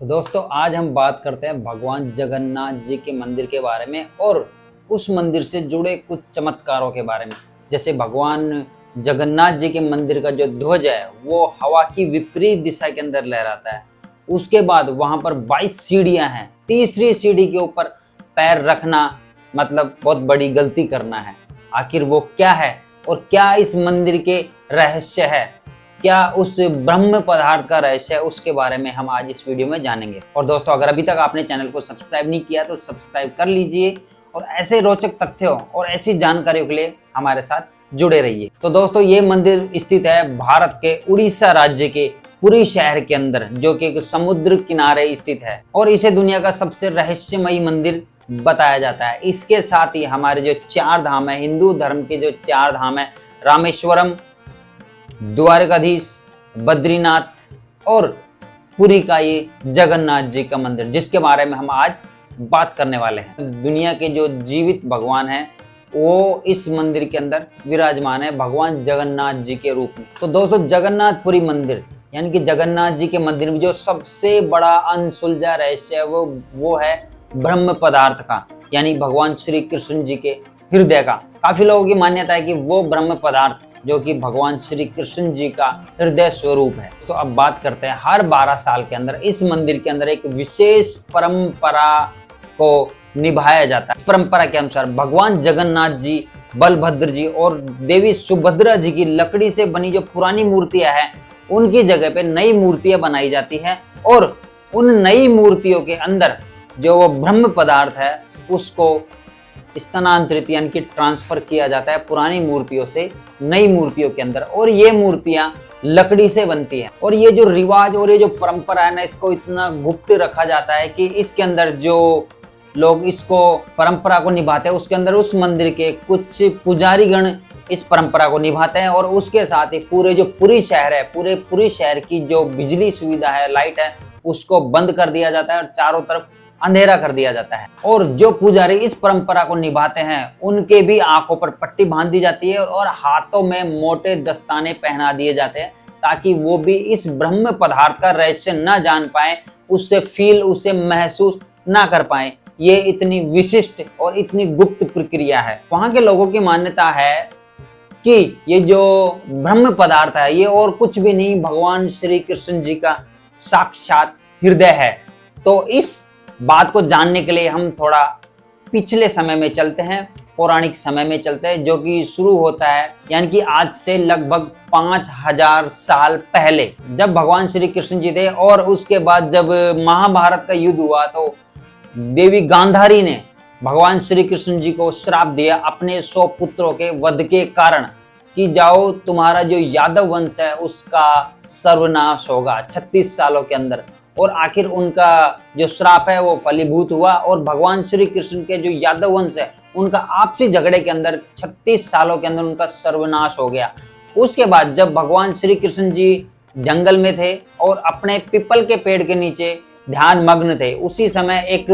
तो दोस्तों आज हम बात करते हैं भगवान जगन्नाथ जी के मंदिर के बारे में और उस मंदिर से जुड़े कुछ चमत्कारों के बारे में। जैसे भगवान जगन्नाथ जी के मंदिर का जो ध्वज है वो हवा की विपरीत दिशा के अंदर लहराता है। उसके बाद वहां पर 22 सीढ़ियां हैं। तीसरी सीढ़ी के ऊपर पैर रखना मतलब बहुत बड़ी गलती करना है। आखिर वो क्या है और क्या इस मंदिर के रहस्य है, क्या उस ब्रह्म पदार्थ का रहस्य है, उसके बारे में हम आज इस वीडियो में जानेंगे। और दोस्तों अगर अभी तक आपने चैनल को सब्सक्राइब नहीं किया तो सब्सक्राइब कर लीजिए और ऐसे रोचक तथ्यों और ऐसी जानकारियों के लिए हमारे साथ जुड़े रहिए। तो दोस्तों ये मंदिर स्थित है भारत के उड़ीसा राज्य के पुरी शहर के अंदर, जो कि एक समुद्र किनारे स्थित है और इसे दुनिया का सबसे रहस्यमयी मंदिर बताया जाता है। इसके साथ ही हमारे जो 4 धाम है, हिंदू धर्म के जो 4 धाम है, रामेश्वरम, द्वारकाधीश, बद्रीनाथ और पुरी का ये जगन्नाथ जी का मंदिर, जिसके बारे में हम आज बात करने वाले हैं। दुनिया के जो जीवित भगवान हैं वो इस मंदिर के अंदर विराजमान है भगवान जगन्नाथ जी के रूप में। तो दोस्तों जगन्नाथपुरी मंदिर यानी कि जगन्नाथ जी के मंदिर में जो सबसे बड़ा अनसुलझा रहस्य है वो है ब्रह्म पदार्थ का, यानी भगवान श्री कृष्ण जी के हृदय का। काफी लोगों की मान्यता है कि वो ब्रह्म पदार्थ जो कि भगवान श्री कृष्ण जी का हृदय स्वरूप है। तो अब बात करते हैं, हर 12 साल के अंदर इस मंदिर के अंदर एक विशेष परंपरा को निभाया जाता है। परंपरा के अनुसार भगवान जगन्नाथ जी, बलभद्र जी और देवी सुभद्रा जी की लकड़ी से बनी जो पुरानी मूर्तियां हैं उनकी जगह पे नई मूर्तियां बनाई जाती हैं और उन नई मूर्तियों के अंदर जो वो ब्रह्म पदार्थ है उसको स्थानांतरित यानी कि ट्रांसफर किया जाता है पुरानी मूर्तियों से नई मूर्तियों के अंदर। और ये मूर्तियां लकड़ी से बनती हैं और ये जो रिवाज और ये जो परंपरा है ना, इसको इतना गुप्त रखा जाता है कि इसके अंदर जो लोग इसको परंपरा को निभाते हैं उसके अंदर उस मंदिर के कुछ पुजारी गण इस परंपरा को निभाते हैं और उसके साथ ही पूरे जो पुरी शहर है, पूरे पुरी शहर की जो बिजली सुविधा है, लाइट है, उसको बंद कर दिया जाता है और चारों तरफ अंधेरा कर दिया जाता है। और जो पुजारी इस परंपरा को निभाते हैं उनके भी आंखों पर पट्टी बांध दी जाती है और हाथों में मोटे दस्ताने पहना दिए जाते हैं ताकि वो भी इस ब्रह्म पदार्थ का रहस्य न जान पाए, उससे फील, उसे महसूस ना कर पाए। ये इतनी विशिष्ट और इतनी गुप्त प्रक्रिया है। वहां के लोगों की मान्यता है कि ये जो ब्रह्म पदार्थ है ये और कुछ भी नहीं, भगवान श्री कृष्ण जी का साक्षात हृदय है। तो इस बात को जानने के लिए हम थोड़ा पिछले समय में चलते हैं, पौराणिक समय में चलते हैं, जो कि शुरू होता है यानी कि आज से लगभग 5000 साल पहले, जब भगवान श्री कृष्ण जी थे। और उसके बाद जब महाभारत का युद्ध हुआ तो देवी गांधारी ने भगवान श्री कृष्ण जी को श्राप दिया अपने 100 पुत्रों के वध के कारण कि जाओ तुम्हारा जो यादव वंश है उसका सर्वनाश होगा 36 सालों के अंदर। और आखिर उनका जो श्राप है वो फलीभूत हुआ और भगवान श्री कृष्ण के जो यादव वंश है उनका आपसी झगड़े के अंदर 36 सालों के अंदर उनका सर्वनाश हो गया। उसके बाद जब भगवान श्री कृष्ण जी जंगल में थे और अपने पीपल के पेड़ के नीचे ध्यान मग्न थे, उसी समय एक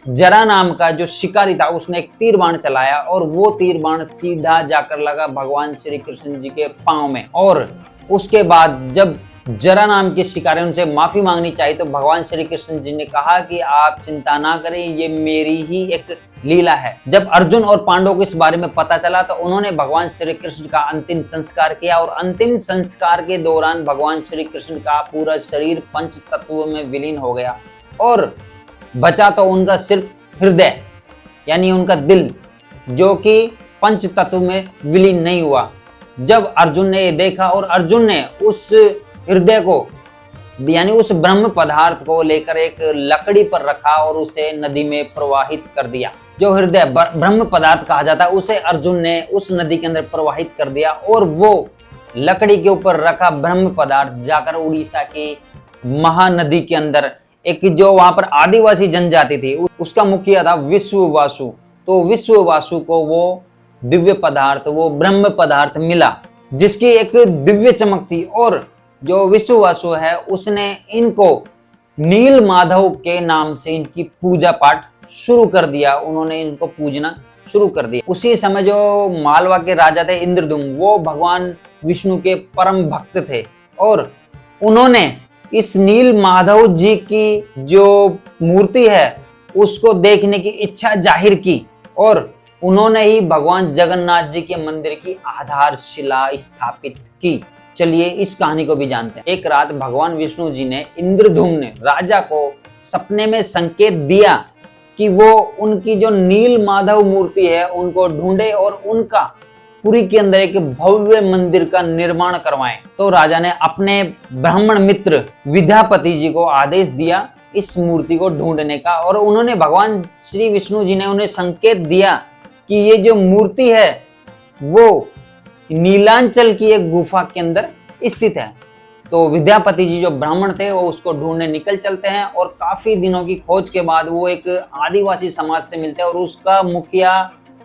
जरा नाम का जो शिकारी था उसने एक तीर बाण चलाया और वो तीर बाण सीधा जाकर लगा भगवान श्री कृष्ण जी के पांव में। और उसके बाद जब जरा नाम के शिकारी उनसे माफी मांगनी चाहिए तो भगवान श्री कृष्ण जी ने कहा कि आप चिंता ना करें, ये मेरी ही एक लीला है। जब अर्जुन और पांडवों को इस बारे में पता चला तो उन्होंने भगवान श्री कृष्ण का अंतिम संस्कार किया और अंतिम संस्कार के दौरान भगवान श्री कृष्ण का पूरा शरीर पंच तत्वों में विलीन हो गया और बचा तो उनका सिर्फ हृदय यानी उनका दिल, जो कि पंच तत्व में विलीन नहीं हुआ। जब अर्जुन ने ये देखा और अर्जुन ने उस हृदय को यानी उस ब्रह्म पदार्थ को लेकर एक लकड़ी पर रखा और उसे नदी में प्रवाहित कर दिया। जो हृदय ब्रह्म पदार्थ कहा जाता है उसे अर्जुन ने उस नदी के अंदर प्रवाहित कर दिया और वो लकड़ी के ऊपर रखा ब्रह्म पदार्थ जाकर उड़ीसा की महानदी के अंदर एक जो वहां पर आदिवासी जनजाति थी उसका मुखिया था विश्ववासु। तो विश्ववासु को वो दिव्य पदार्थ, वो ब्रह्म पदार्थ मिला जिसकी एक दिव्य चमक थी। और जो विश्ववासु है उसने इनको नील माधव के नाम से इनकी पूजा पाठ शुरू कर दिया, उन्होंने इनको पूजना शुरू कर दिया। उसी समय जो मालवा के राजा थे इंद्रदुम्न, वो भगवान विष्णु के परम भक्त थे और उन्होंने इस नील माधव जी की जो मूर्ति है उसको देखने की इच्छा जाहिर की और उन्होंने ही भगवान जगन्नाथ जी के मंदिर की आधारशिला स्थापित की। चलिए इस कहानी को भी जानते हैं। एक रात भगवान विष्णु जी ने इंद्रधुम्न राजा को सपने में संकेत दिया कि वो उनकी जो नील माधव मूर्ति है उनको ढूंढे और उनका पुरी के अंदर एक भव्य मंदिर का निर्माण करवाएं। तो राजा ने अपने ब्राह्मण मित्र विद्यापति जी को आदेश दिया इस मूर्ति को ढूंढने का और उन्होंने भगवान श्री विष्णु जी ने उन्हें संकेत दिया कि ये जो मूर्ति है वो नीलांचल की एक गुफा के अंदर स्थित है। तो विद्यापति जी जो ब्राह्मण थे वो उसको ढूंढने निकल चलते हैं और काफी दिनों की खोज के बाद वो एक आदिवासी समाज से मिलते हैं और उसका मुखिया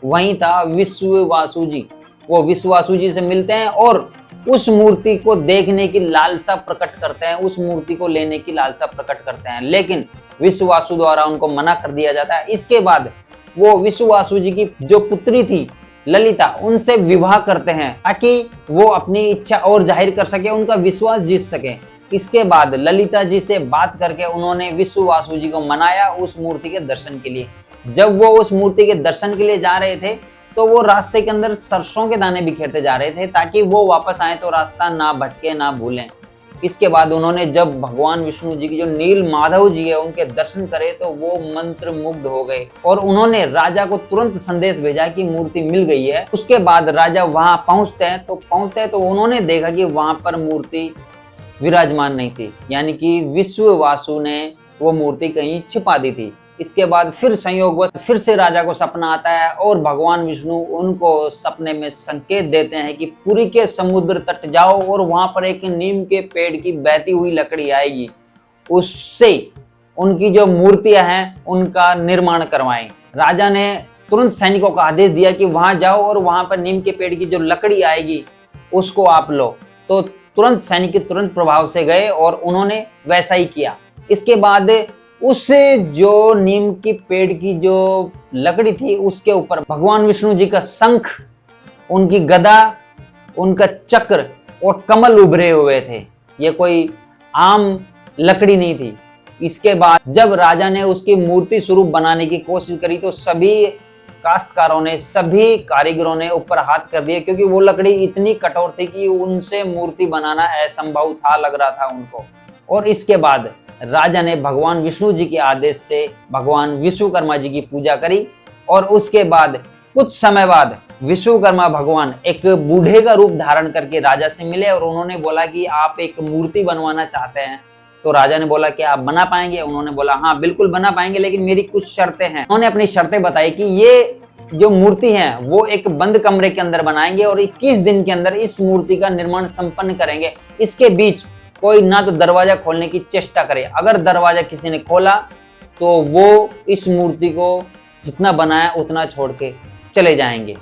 वहीं था विश्ववासु जी। वो विश्ववासु जी से मिलते हैं और उस मूर्ति को देखने की लालसा प्रकट करते हैं, उस मूर्ति को लेने की लालसा प्रकट करते हैं, लेकिन विश्ववासु द्वारा उनको मना कर दिया जाता है। इसके बाद वो विश्ववासु जी की जो पुत्री थी ललिता उनसे विवाह करते हैं ताकि वो अपनी इच्छा और जाहिर कर सके, उनका विश्वास जीत सके। इसके बाद ललिता जी से बात करके उन्होंने विश्ववासु जी को मनाया उस मूर्ति के दर्शन के लिए। जब वो उस मूर्ति के दर्शन के लिए जा रहे थे तो वो रास्ते के अंदर सरसों के दाने बिखेरते जा रहे थे ताकि वो वापस आए तो रास्ता ना भटके ना भूलें। इसके बाद उन्होंने जब भगवान विष्णु जी की जो नील माधव जी है उनके दर्शन करे तो वो मंत्र मुग्ध हो गए और उन्होंने राजा को तुरंत संदेश भेजा कि मूर्ति मिल गई है। उसके बाद राजा वहां पहुंचते हैं तो उन्होंने देखा कि वहां पर मूर्ति विराजमान नहीं थी, यानी कि विश्ववासु ने वो मूर्ति कहीं छिपा दी थी। इसके बाद फिर संयोगवश फिर से राजा को सपना आता है और भगवान विष्णु उनको सपने में संकेत देते हैं कि पुरी के समुद्र तट जाओ और वहां पर एक नीम के पेड़ की बहती हुई लकड़ी आएगी, उससे उनकी जो मूर्तियां हैं उनका निर्माण करवाएं। राजा ने तुरंत सैनिकों को आदेश दिया कि वहां जाओ और वहां पर नीम के पेड़ की जो लकड़ी आएगी उसको आप लो। तो तुरंत सैनिक तुरंत प्रभाव से गए और उन्होंने वैसा ही किया। इसके बाद उससे जो नीम की पेड़ की जो लकड़ी थी उसके ऊपर भगवान विष्णु जी का शंख, उनकी गदा, उनका चक्र और कमल उभरे हुए थे। ये कोई आम लकड़ी नहीं थी। इसके बाद जब राजा ने उसकी मूर्ति स्वरूप बनाने की कोशिश करी तो सभी काश्तकारों ने, सभी कारीगरों ने ऊपर हाथ कर दिए क्योंकि वो लकड़ी इतनी कठोर थी कि उनसे मूर्ति बनाना असंभव था, लग रहा था उनको। और इसके बाद राजा ने भगवान विष्णु जी के आदेश से भगवान विश्वकर्मा जी की पूजा करी और उसके बाद कुछ समय बाद विश्वकर्मा भगवान एक बूढ़े का रूप धारण करके राजा से मिले और उन्होंने बोला कि आप एक मूर्ति बनवाना चाहते हैं। तो राजा ने बोला कि आप बना पाएंगे? उन्होंने बोला हाँ बिल्कुल बना पाएंगे, लेकिन मेरी कुछ शर्तें हैं। उन्होंने अपनी शर्तें बताई कि ये जो मूर्ति है वो एक बंद कमरे के अंदर बनाएंगे और 21 दिन के अंदर इस मूर्ति का निर्माण संपन्न करेंगे। इसके बीच कोई ना तो दरवाजा खोलने की चेष्टा करे, अगर दरवाजा किसी ने खोला तो वो इस मूर्ति को जितना बनाया उतना छोड़ के चले जाएंगे।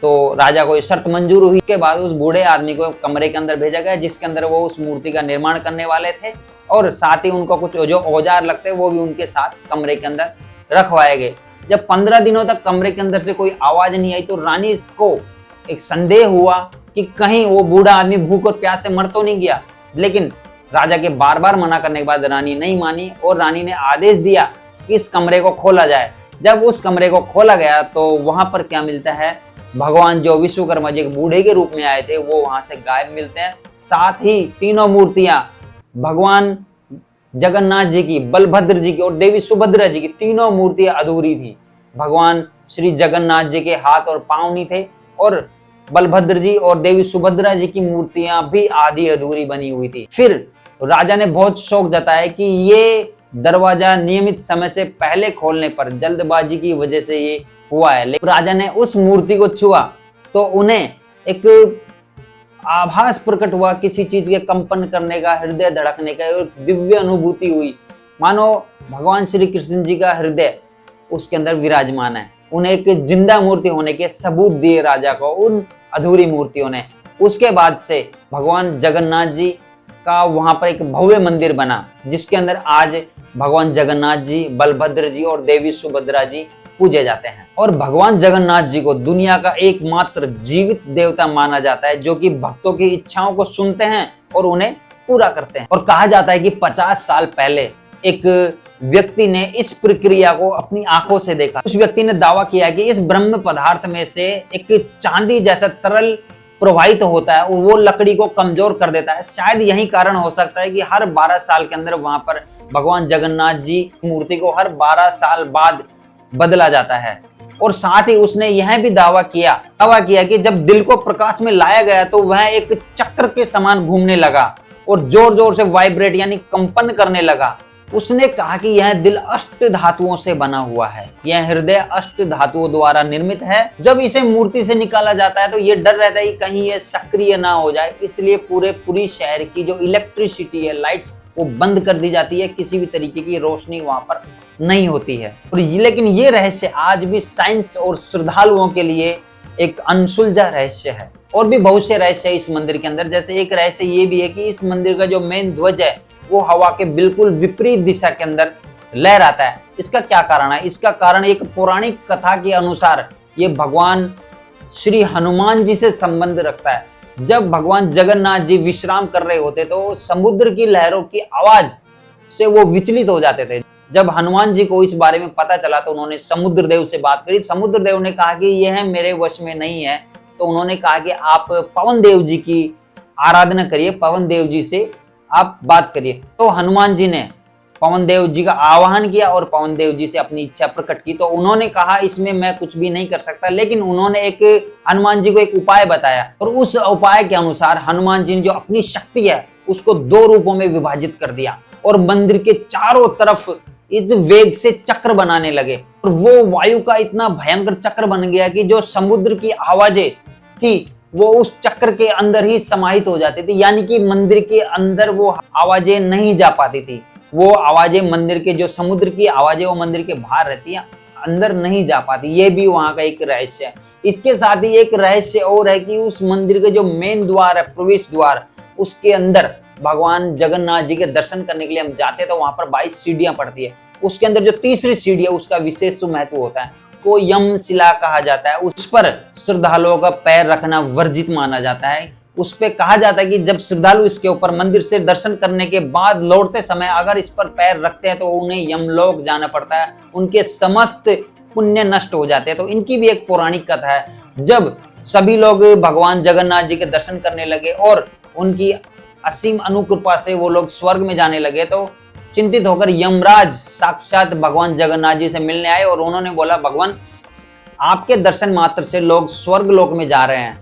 तो राजा को ये शर्त मंजूर हुई। के बाद उस बूढ़े आदमी को कमरे के अंदर भेजा गया जिसके अंदर वो उस मूर्ति का निर्माण करने वाले थे और साथ ही उनको कुछ जो औजार लगते वो भी उनके साथ कमरे के अंदर रखवाए गए। जब 15 दिनों तक कमरे के अंदर से कोई आवाज नहीं आई तो रानी को एक संदेह हुआ कि कहीं वो बूढ़ा आदमी भूख और प्यास से मर तो नहीं गया, लेकिन राजा के बार बार मना करने के बाद रानी नहीं मानी और रानी ने आदेश दिया कि इस कमरे को खोला जाए। जब उस कमरे को खोला गया तो वहां पर क्या मिलता है, भगवान जो विश्वकर्मा जी बूढ़े के रूप में आए थे वो वहां से गायब मिलते हैं। साथ ही तीनों मूर्तियां भगवान जगन्नाथ जी की, बलभद्र जी की और देवी सुभद्रा जी की तीनों मूर्तियां अधूरी थी। भगवान श्री जगन्नाथ जी के हाथ और पांव नहीं थे और बलभद्र जी और देवी सुभद्रा जी की मूर्तियां भी आधी अधूरी बनी हुई थी। फिर राजा ने बहुत शौक जताया कि ये दरवाजा नियमित समय से पहले खोलने पर जल्दबाजी की वजह से ये हुआ है। लेकिन राजा ने उस मूर्ति को छुआ तो उन्हें एक आभास प्रकट हुआ, किसी चीज के कंपन करने का, हृदय धड़कने का, एक दिव्य अनुभूति हुई, मानो भगवान श्री कृष्ण जी का हृदय उसके अंदर विराजमान है। उन्हें एक जिंदा मूर्ति होने के सबूत दिए राजा को उन अधूरी मूर्तियों ने। उसके बाद से भगवान जगन्नाथ जी का वहां पर एक भव्य मंदिर बना जिसके अंदर आज भगवान जगन्नाथ जी, बलभद्र जी और देवी सुभद्रा जी पूजे जाते हैं। और भगवान जगन्नाथ जी को दुनिया का एकमात्र जीवित देवता माना जाता है जो कि भक्तों की इच्छाओं को सुनते हैं और उन्हें पूरा करते हैं। और कहा जाता है कि 50 साल पहले एक व्यक्ति ने इस प्रक्रिया को अपनी आंखों से देखा। उस व्यक्ति ने दावा किया कि इस ब्रह्म पदार्थ में से एक चांदी जैसा तरल प्रवाहित होता है और वो लकड़ी को कमजोर कर देता है। शायद यही कारण हो सकता है कि हर 12 साल के अंदर वहां पर भगवान जगन्नाथ जी मूर्ति को हर 12 साल बाद बदला जाता है। और साथ ही उसने यह भी दावा किया कि जब दिल को प्रकाश में लाया गया तो वह एक चक्र के समान घूमने लगा और जोर जोर से वाइब्रेट यानी कंपन करने लगा। उसने कहा कि यह दिल अष्ट धातुओं से बना हुआ है, यह हृदय अष्ट धातुओं द्वारा निर्मित है। जब इसे मूर्ति से निकाला जाता है तो ये डर रहता है कि कहीं ये सक्रिय ना हो जाए, इसलिए पूरी शहर की जो इलेक्ट्रिसिटी है, लाइट्स, वो बंद कर दी जाती है। किसी भी तरीके की रोशनी वहां पर नहीं होती है। और लेकिन ये रहस्य आज भी साइंस और श्रद्धालुओं के लिए एक अनसुलझा रहस्य है। और भी बहुत से रहस्य है इस मंदिर के अंदर। जैसे एक रहस्य ये भी है कि इस मंदिर का जो मेन ध्वज है वो हवा के बिल्कुल विपरीत दिशा के अंदर लहराता है। इसका क्या कारण है? इसका कारण एक पौराणिक कथा के अनुसार ये भगवान श्री हनुमान जी से संबंध रखता है। जब भगवान जगन्नाथ जी विश्राम कर रहे होते तो समुद्र की लहरों की आवाज से वो विचलित हो जाते थे। जब हनुमान जी को इस बारे में पता चला तो उन्होंने समुद्र देव से बात करी। समुद्र देव ने कहा कि यह मेरे वश में नहीं है। तो उन्होंने कहा कि आप पवन देव जी की आराधना करिए, पवन देव जी से आप बात करिए। तो हनुमान जी ने पवन देव जी का आह्वान किया और पवन देव जी से अपनी इच्छा प्रकट की। तो उन्होंने कहा इसमें मैं कुछ भी नहीं कर सकता, लेकिन उन्होंने हनुमान जी को एक उपाय बताया और उस उपाय के अनुसार हनुमान जी ने जो अपनी शक्ति है उसको 2 रूपों में विभाजित कर दिया और मंदिर के चारों तरफ इस वेग से चक्र बनाने लगे। और वो वायु का इतना भयंकर चक्र बन गया कि जो समुद्र की आवाजें थी वो उस चक्र के अंदर ही समाहित हो जाती थी, यानी कि मंदिर के अंदर वो आवाजें नहीं जा पाती थी। वो आवाजें मंदिर के जो समुद्र की आवाजें वो मंदिर के बाहर रहती है, अंदर नहीं जा पाती। ये भी वहां का एक रहस्य है। इसके साथ ही एक रहस्य और है कि उस मंदिर के जो मेन द्वार है, प्रवेश द्वार, उसके अंदर भगवान जगन्नाथ जी के दर्शन करने के लिए हम जाते हैं तो वहां पर 22 सीढ़ियां पड़ती है। उसके अंदर जो तीसरी सीढ़ी है उसका विशेष महत्व होता है, को यम शिला कहा जाता है। उस पर श्रद्धालुओं का पैर रखना वर्जित माना जाता है। उस पे कहा जाता है कि जब श्रद्धालु इसके ऊपर मंदिर से दर्शन करने के बाद लौटते समय अगर इस पर पैर रखते हैं तो उन्हें यमलोक जाना पड़ता है, उनके समस्त पुण्य नष्ट हो जाते हैं। तो इनकी भी एक पौराणिक कथा है। जब सभी लोग भगवान जगन्नाथ जी के दर्शन करने लगे और उनकी असीम अनुकृपा से वो लोग स्वर्ग में जाने लगे तो चिंतित होकर यमराज साक्षात भगवान जगन्नाथ जी से मिलने आए और उन्होंने बोला, भगवान आपके दर्शन मात्र से लोग स्वर्ग लोक में जा रहे हैं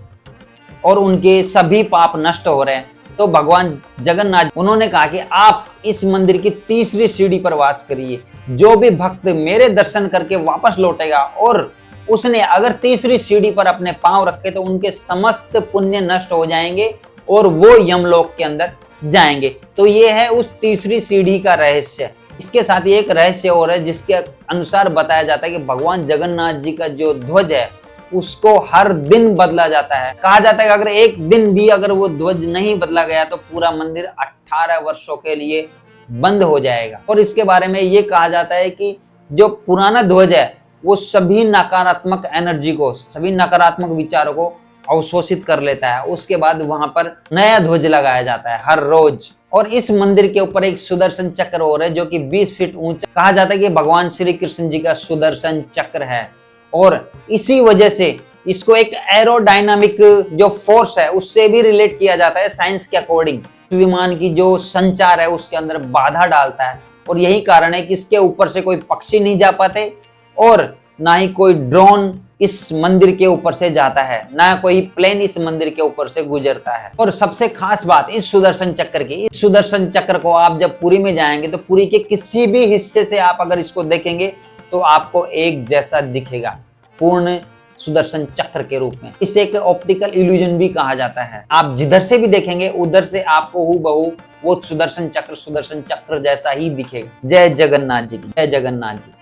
और उनके सभी पाप नष्ट हो रहे हैं। तो भगवान जगन्नाथ उन्होंने कहा कि आप इस मंदिर की तीसरी सीढ़ी पर वास करिए। जो भी भक्त मेरे दर्शन करके वापस लौटेगा और उसने अगर तीसरी सीढ़ी पर अपने पांव रखे तो उनके समस्त पुण्य नष्ट हो जाएंगे और वो यमलोक के अंदर जाएंगे। तो ये है उस तीसरी सीढ़ी का रहस्य। इसके साथ ही एक रहस्य और है जिसके अनुसार बताया जाता है कि भगवान जगन्नाथ जी का जो ध्वज है उसको हर दिन बदला जाता है। कहा जाता है कि अगर एक दिन भी अगर वो ध्वज नहीं बदला गया तो पूरा मंदिर 18 वर्षों के लिए बंद हो जाएगा। और इसके बारे में ये कहा जाता है कि जो पुराना ध्वज है वो सभी नकारात्मक एनर्जी को, सभी नकारात्मक विचारों को अवशोषित कर लेता है। उसके बाद वहां पर नया ध्वज लगाया जाता है हर रोज। और इस मंदिर के ऊपर एक सुदर्शन चक्र और है जो कि 20 फीट ऊंचा, कहा जाता है कि भगवान श्री कृष्ण जी का सुदर्शन चक्र है। और इसी वजह से इसको एक एरोडायनामिक जो फोर्स है उससे भी रिलेट किया जाता है साइंस के अकॉर्डिंग। विमान की जो संचार है उसके अंदर बाधा डालता है और यही कारण है कि इसके ऊपर से कोई पक्षी नहीं जा पाते और ना ही कोई ड्रोन इस मंदिर के ऊपर से जाता है, ना कोई प्लेन इस मंदिर के ऊपर से गुजरता है। और सबसे खास बात इस सुदर्शन चक्र की, इस सुदर्शन चक्र को आप जब पुरी में जाएंगे तो पुरी के किसी भी हिस्से से आप अगर इसको देखेंगे तो आपको एक जैसा दिखेगा, पूर्ण सुदर्शन चक्र के रूप में। इसे एक ऑप्टिकल इल्यूजन भी कहा जाता है। आप जिधर से भी देखेंगे उधर से आपको हूबहू वो सुदर्शन चक्र जैसा ही दिखेगा। जय जगन्नाथ जी की, जय जगन्नाथ जी।